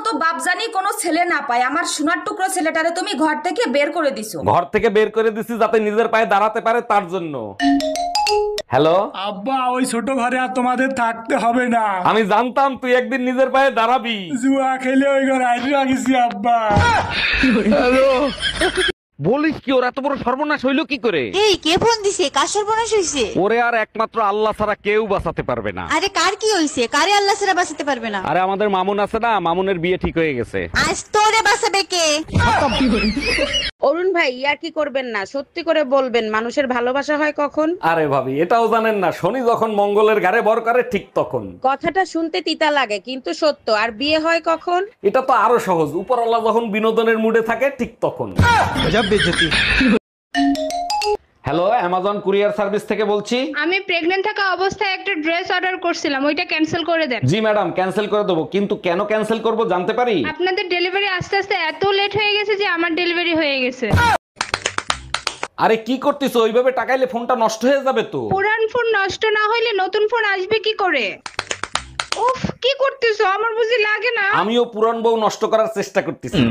মতো বাপ জানি কোনো ছেলে না পায়, আমার সোনার টুকরো ছেলেটারে তুমি ঘর থেকে বের করে দিছো। ঘর থেকে বের করে দিছি যাতে নিজের পায়ে দাঁড়াতে পারে তার জন্য। হ্যালো আব্বা, ওই ছোট ঘরে আর তোমাদের থাকতে হবে না। আমি জানতাম তুই একদিন নিজের পায়ে দাঁড়াবি। জুয়া খেলে ওই ঘরে আইসা গেছি আব্বা। বলিস কি, ওর এত বড় সর্বনাশ হইলো কি করে? এই কে ফোন দিছে? কার সর্বনাশ হইছে? ওরে আর একমাত্র আল্লাহ ছাড়া কেউ বাঁচাতে পারবে না। আরে কার কি হইছে? কারে আল্লাহ ছাড়া বাঁচাতে পারবে না? আরে আমাদের মামুন আছে না, মামুনের বিয়ে ঠিক হয়ে গেছে। আজ তোরে বাঁচাবে কে? অরুণ ভাই ইয়ার কি করবেন না, সত্যি করে বলবেন মানুষের ভালোবাসা হয় কখন? আরে ভাবি, এটাও জানেন না, শনি যখন মঙ্গলের ঘাড়ে ভর করে ঠিক তখন। কথাটা শুনতে তিতা লাগে কিন্তু সত্য। আর বিয়ে হয় কখন? এটা তো আরো সহজ, উপরওয়ালা যখন বিনোদনের মুডে থাকে ঠিক তখন। হ্যালো, অ্যামাজন কুরিয়ার সার্ভিস থেকে বলছি। আমি প্রেগন্যান্ট থাকা অবস্থায় একটা ড্রেস অর্ডার করছিলাম, ওইটা ক্যান্সেল করে দেন। জি ম্যাডাম, ক্যান্সেল করে দেবো, কিন্তু কেন ক্যান্সেল করব জানতে পারি? আপনাদের ডেলিভারি আস্তে আস্তে এত লেট হয়ে গেছে যে আমার ডেলিভারি হয়ে গেছে। আরে কি করতেছো? ওইভাবে টাকাইলে ফোনটা নষ্ট হয়ে যাবে তো। পুরান ফোন নষ্ট না হইলে নতুন ফোন আসবে কি করে? উফ, কি করতেছো? আমার বুঝি লাগে না। আমিও পুরান বউ নষ্ট করার চেষ্টা করতেছি।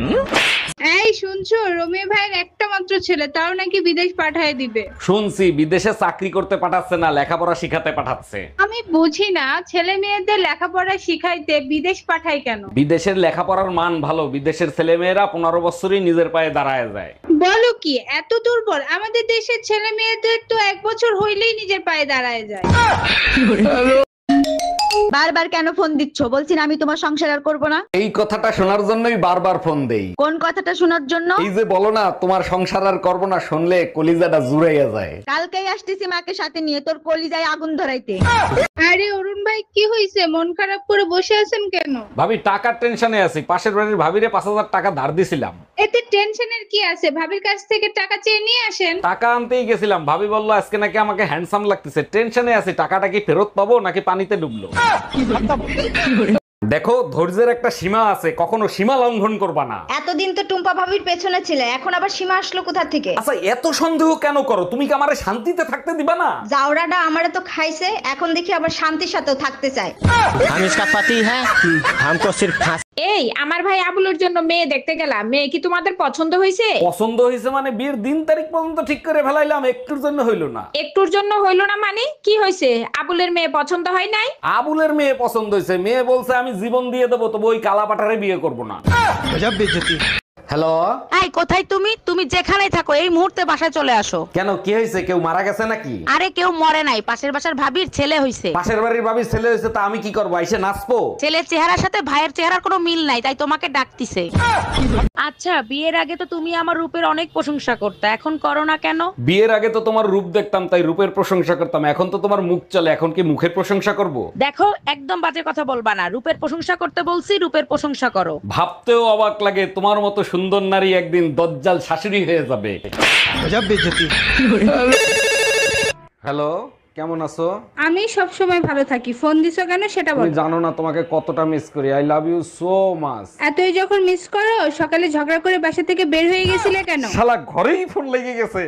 এই শুনছো, রমি ভাইয়ের একটা মাত্র ছেলে, তাও নাকি বিদেশ পাঠায় দিবে। শুনছি বিদেশে চাকরি করতে পাঠাচ্ছে না, লেখাপড়া শিখাতে পাঠাচ্ছে। আমি বুঝি না, ছেলে মেয়েদের লেখাপড়া শিখাইতে বিদেশ পাঠায় কেন? বিদেশের লেখাপড়ার মান ভালো, বিদেশের ছেলেমেয়েরা 15 বছরই নিজের পায়ে দাঁড়ায় যায়। বলো কি, এত দুর্বল? আমাদের দেশের ছেলে মেয়েদের তো 1 বছর হইলেই নিজের পায়ে দাঁড়ায় যায়। বারবার কেন ফোন দিচ্ছ? বলছি না আমি তোমার সংসার আর করবো না। এই কথাটা শোনার জন্যই বারবার ফোন দেই। কোন কথাটা শোনার জন্য? এই যে বলো না তোমার সংসার আর করবো না, শুনলে কলিজাটা জুড়াইয়া যায়। কালকেই আসতেছি মাকে সাথে নিয়ে তোর কলিজায় আগুন ধরাইতে। আরে অরুণ ভাই, কি হইছে? মন খারাপ করে বসে আছেন কেন? ভাবি, টাকার টেনশনে আছি। পাশের বাড়ির ভাবিরে 5000 টাকা ধার দিছিলাম। এতে টেনশনের কি আছে? ভাবির কাছ থেকে টাকা চেয়ে নিয়ে আসেন। টাকা আনতেই গেছিলাম, ভাবি বললো আজকে নাকি আমাকে হ্যান্ডসাম লাগতেছে। টেনশনে আছি, টাকাটা কি ফেরত পাবো নাকি পানিতে ডুবলো। দেখো, ধৈর্যের একটা সীমা আছে, কখনো সীমা লঙ্ঘন করবা না। এতদিন তো টুম্পা ভাবির পেছনে ছিলে, এখন আবার সীমা আসলো কোথা থেকে? আচ্ছা, এত সন্দেহ কেন করো? তুমি কি আমারে শান্তিতে থাকতে দিবা না? জাউরাটা আমারে তো খাইছে, এখন দেখি আবার শান্তির সাথেও থাকতে চায়। हम इसका पति है, हमको सिर्फ फांसी। এই আমার ভাই আবুলের জন্য মেয়ে দেখতে গেলাম, মেয়ে কি তোমাদের পছন্দ হয়েছে? পছন্দ হয়েছে মানে বিয়ের দিন তারিখ পর্যন্ত ঠিক করে ফেলাইলাম, একটুর জন্য হইলো না। একটুর জন্য হইলো না মানে কি হয়েছে? আবুলের মেয়ে পছন্দ হয় নাই? আবুলের মেয়ে পছন্দ হয়েছে। মেয়ে বলছে আমি জীবন দিয়ে দেবো, তবু ওই কালা পাঠারে বিয়ে করবো না। হ্যালো, এই কোথায় তুমি? তুমি যেখানেই থাকো এই মুহূর্তে বাসায় চলে আসো। কেন, কি হয়েছে? কেউ মারা গেছে নাকি? আরে কেউ মরে নাই, পাশের বাসার ভাবির ছেলে হইছে। পাশের বাড়ির ভাবির ছেলে হয়েছে, তা আমি কি করবো? আইসে নাচবো? ছেলের চেহারার সাথে ভাইয়ের চেহারার কোনো মিল নাই, তাই তোমাকে ডাকতিছে। আচ্ছা, বিয়ের আগে তো তুমি আমার রূপের অনেক প্রশংসা করতে, এখন করো না কেন? বিয়ের আগে তো তোমার রূপ দেখতাম, তাই রূপের প্রশংসা করতাম। এখন তো তোমার মুখ চলে, এখন কি মুখের প্রশংসা করব? দেখো, একদম বাজে কথা বলবা না। রূপের প্রশংসা করতে বলছি, রূপের প্রশংসা করো। ভাবতেও অবাক লাগে, তোমার মতো সুন্দর নারী একদিন দজ্জাল শাশুড়ি হয়ে যাবে। হ্যালো, কেমন আছো? আমি সব সময় ভালো থাকি, ফোন দিছো কেন সেটা তুমি বলো। জানো না তোমাকে কতটা মিস করি। I love you so much. এতই যখন মিস করো, সকালে ঝগড়া করে বাসা থেকে বের হয়ে গেছিলে কেন? শালা ঘরেই ফোন লেগে গেছে।